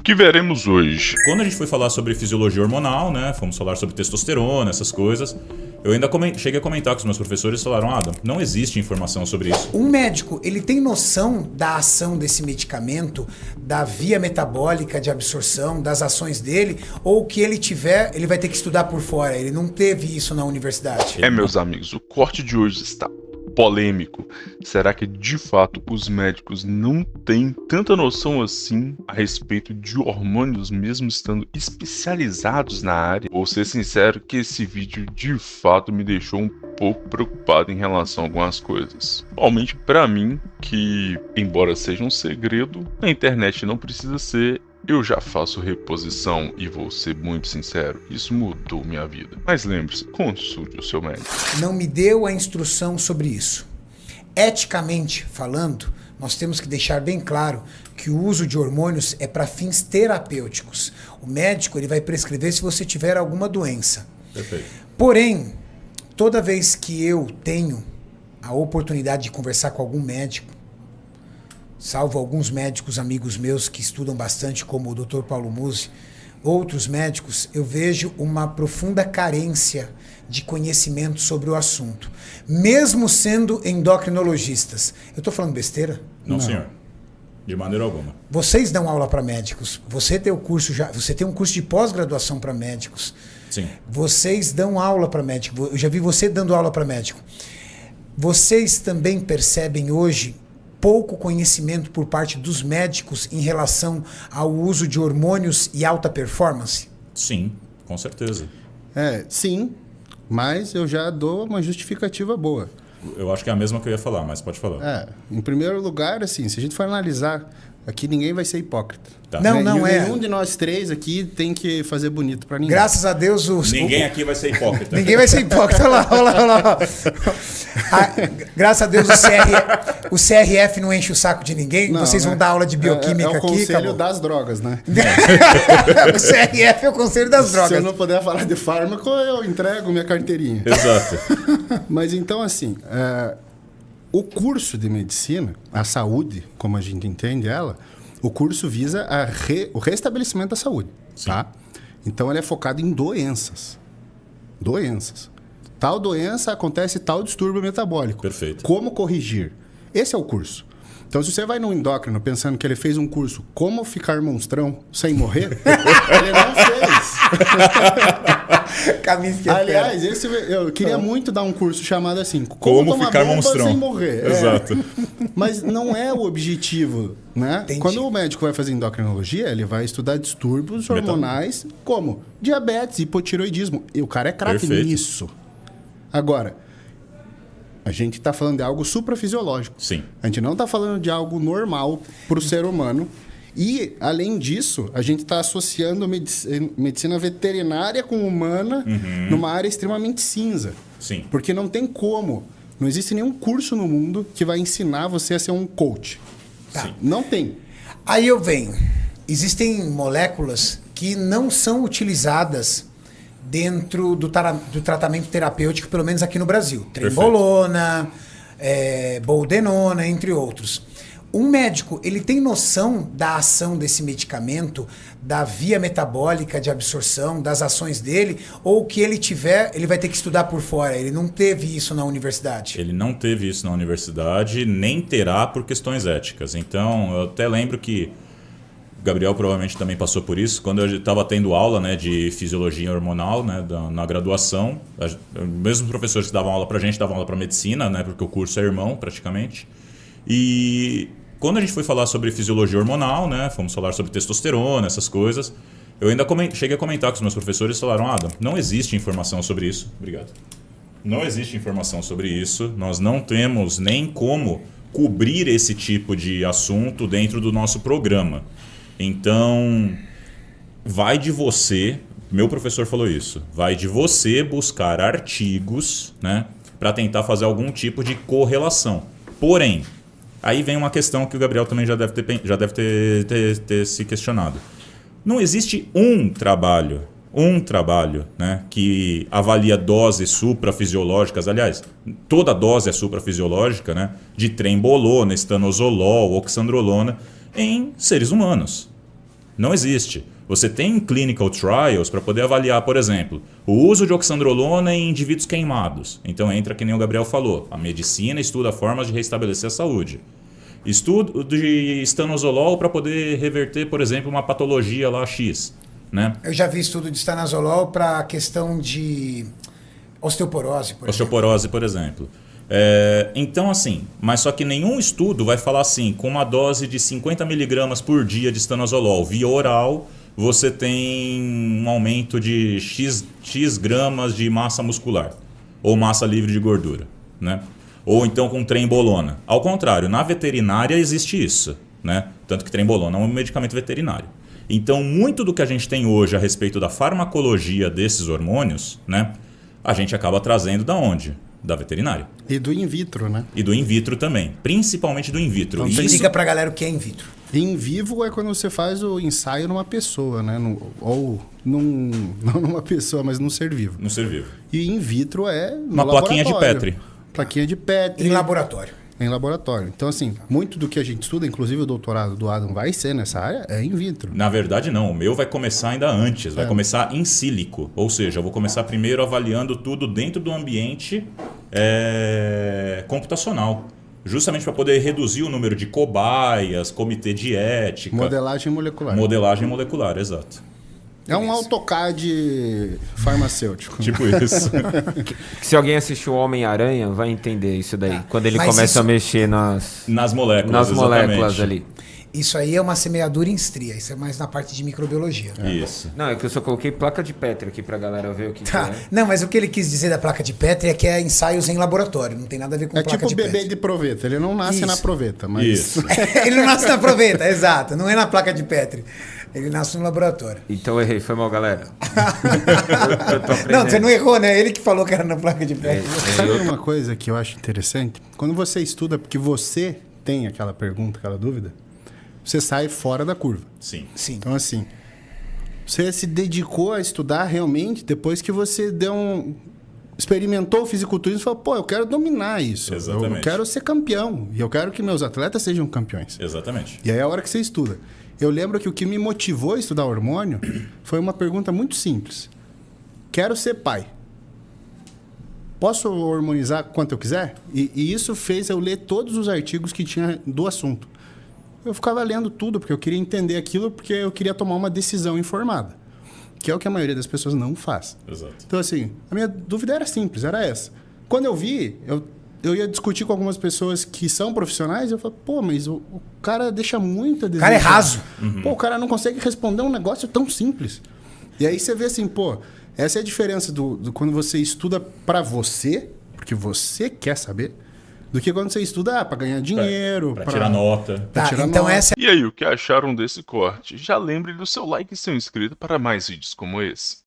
que veremos hoje? Quando a gente foi falar sobre fisiologia hormonal, né, fomos falar sobre testosterona, essas coisas, eu ainda cheguei a comentar com os meus professores e falaram, Adam, não existe informação sobre isso. Um médico, ele tem noção da ação desse medicamento, da via metabólica de absorção, das ações dele, ou o que ele tiver, ele vai ter que estudar por fora, ele não teve isso na universidade? Meus amigos, o corte de hoje está polêmico. Será que de fato os médicos não têm tanta noção assim a respeito de hormônios, mesmo estando especializados na área? Vou ser sincero que esse vídeo de fato me deixou um pouco preocupado em relação a algumas coisas. Principalmente para mim, que embora seja um segredo, na internet não precisa ser. Eu já faço reposição e vou ser muito sincero, isso mudou minha vida. Mas lembre-se, consulte o seu médico. Não me deu a instrução sobre isso. Eticamente falando, nós temos que deixar bem claro que o uso de hormônios é para fins terapêuticos. O médico ele vai prescrever se você tiver alguma doença. Perfeito. Porém, toda vez que eu tenho a oportunidade de conversar com algum médico, salvo alguns médicos amigos meus que estudam bastante, como o Dr. Paulo Musi, outros médicos, eu vejo uma profunda carência de conhecimento sobre o assunto. Mesmo sendo endocrinologistas. Eu estou falando besteira? Não, senhor. De maneira alguma. Vocês dão aula para médicos. Você tem um curso de pós-graduação para médicos. Sim. Vocês dão aula para médico. Eu já vi você dando aula para médico. Vocês também percebem hoje pouco conhecimento por parte dos médicos em relação ao uso de hormônios e alta performance? Sim, com certeza. Sim, mas eu já dou uma justificativa boa. Eu acho que é a mesma que eu ia falar, mas pode falar. Em primeiro lugar, assim, se a gente for analisar, aqui ninguém vai ser hipócrita. Tá. Nenhum de nós três aqui tem que fazer bonito pra ninguém. Graças a Deus... Ninguém aqui vai ser hipócrita. Ninguém vai ser hipócrita. Olha lá. Graças a Deus o CRF não enche o saco de ninguém. Não, vocês vão dar aula de bioquímica aqui. É o conselho acabou. das drogas, né? O CRF é o conselho das drogas. Se eu não puder falar de fármaco, eu entrego minha carteirinha. Exato. Mas então, assim, o curso de medicina, a saúde, como a gente entende ela, o curso visa o restabelecimento da saúde, tá? Então, ele é focado em doenças. Doenças. Tal doença acontece tal distúrbio metabólico. Perfeito. Como corrigir? Esse é o curso. Então, se você vai no endócrino pensando que ele fez um curso como ficar monstrão sem morrer, ele não fez. Aliás, eu queria muito dar um curso chamado assim, Como tomar ficar bomba monstrão sem morrer. Exato. Mas não é o objetivo, né? Entendi. Quando o médico vai fazer endocrinologia, ele vai estudar distúrbios hormonais como diabetes, hipotiroidismo. E o cara é craque nisso. Agora, a gente está falando de algo suprafisiológico. Sim. A gente não está falando de algo normal para o ser humano. E, além disso, a gente está associando medicina veterinária com humana numa área extremamente cinza. Sim. Porque não tem como. Não existe nenhum curso no mundo que vai ensinar você a ser um coach. Tá. Não tem. Aí eu venho. Existem moléculas que não são utilizadas dentro do tratamento terapêutico, pelo menos aqui no Brasil. Trembolona, boldenona, entre outros. Um médico, ele tem noção da ação desse medicamento, da via metabólica de absorção, das ações dele, ou o que ele tiver, ele vai ter que estudar por fora. Ele não teve isso na universidade. Ele não teve isso na universidade, nem terá por questões éticas. Então, eu até lembro que o Gabriel provavelmente também passou por isso. Quando eu estava tendo aula, né, de fisiologia hormonal, né, na graduação, mesmo os professores que davam aula para a gente davam aula para medicina, né, porque o curso é irmão praticamente. E quando a gente foi falar sobre fisiologia hormonal, né, fomos falar sobre testosterona, essas coisas, eu ainda cheguei a comentar com os meus professores e falaram, Adam, não existe informação sobre isso. Obrigado. Não existe informação sobre isso. Nós não temos nem como cobrir esse tipo de assunto dentro do nosso programa. Então, vai de você, meu professor falou isso, vai de você buscar artigos, né, para tentar fazer algum tipo de correlação. Porém, aí vem uma questão que o Gabriel também já deve ter se questionado. Não existe um trabalho, né, que avalia doses suprafisiológicas, aliás, toda dose é suprafisiológica, né, de trembolona, estanozolol, oxandrolona, em seres humanos. Não existe. Você tem clinical trials para poder avaliar, por exemplo, o uso de oxandrolona em indivíduos queimados. Então entra que nem o Gabriel falou. A medicina estuda formas de restabelecer a saúde. Estudo de estanozolol para poder reverter, por exemplo, uma patologia lá X. Né? Eu já vi estudo de estanozolol para questão de osteoporose, por Osteoporose, por exemplo. Então, assim, mas só que nenhum estudo vai falar assim, com uma dose de 50 miligramas por dia de estanozolol via oral, você tem um aumento de X gramas de massa muscular ou massa livre de gordura, né? Ou então com trembolona. Ao contrário, na veterinária existe isso, né? Tanto que trembolona é um medicamento veterinário. Então, muito do que a gente tem hoje a respeito da farmacologia desses hormônios, né, a gente acaba trazendo da onde? Da veterinária. E do in vitro, né? E do in vitro também. Principalmente do in vitro. Então, explica pra galera o que é in vitro. In vivo é quando você faz o ensaio numa pessoa, né? Não numa pessoa, mas num ser vivo. No ser vivo. E in vitro é no Uma plaquinha de laboratório. Petri. Plaquinha de Petri. Em laboratório. Em laboratório. Então, assim, muito do que a gente estuda, inclusive o doutorado do Adam vai ser nessa área, é in vitro. Na verdade, não. O meu vai começar ainda antes. Vai começar em sílico. Ou seja, eu vou começar primeiro avaliando tudo dentro do ambiente computacional. Justamente para poder reduzir o número de cobaias, comitê de ética. Modelagem molecular. Modelagem molecular, exato. É um AutoCAD farmacêutico. Tipo isso. Se alguém assistiu o Homem-Aranha, vai entender isso daí. Quando ele Mas começa isso- a mexer nas Nas moléculas, moléculas exatamente. ali. Isso aí é uma semeadura em estria. Isso é mais na parte de microbiologia. Isso. Não, é que eu só coloquei placa de Petri aqui pra galera ver o que, Tá. que é. Não, mas o que ele quis dizer da placa de Petri é que é ensaios em laboratório. Não tem nada a ver com É placa tipo de o bebê Petri. de proveta. Ele não nasce Isso. na proveta, mas... Isso. Ele não nasce na proveta, exato. Não é na placa de Petri. Ele nasce no laboratório. Então eu errei, foi mal, galera. eu tô aprendendo. Não, você não errou, né? Ele que falou que era na placa de Petri. Sabe uma coisa que eu acho interessante? Quando você estuda porque você tem aquela pergunta, aquela dúvida, você sai fora da curva. Sim. Sim. Então, assim, você se dedicou a estudar realmente depois que você experimentou o fisiculturismo e falou, pô, eu quero dominar isso. Exatamente. Eu quero ser campeão. E eu quero que meus atletas sejam campeões. Exatamente. E aí é a hora que você estuda. Eu lembro que o que me motivou a estudar hormônio foi uma pergunta muito simples. Quero ser pai. Posso hormonizar quanto eu quiser? E isso fez eu ler todos os artigos que tinha do assunto. Eu ficava lendo tudo, porque eu queria entender aquilo, porque eu queria tomar uma decisão informada. Que é o que a maioria das pessoas não faz. Exato. Então, assim, a minha dúvida era simples, era essa. Quando eu vi, eu ia discutir com algumas pessoas que são profissionais, eu falei, pô, mas o cara deixa muito a desejar. cara é raso. Pô, o cara não consegue responder um negócio tão simples. E aí você vê assim, pô, essa é a diferença do quando você estuda pra você, porque você quer saber, do que quando você estuda para ganhar dinheiro, Pra tirar nota. pra Tá, tirar então nota. essa E aí, o que acharam desse corte? Já lembre do seu like e seu inscrito para mais vídeos como esse.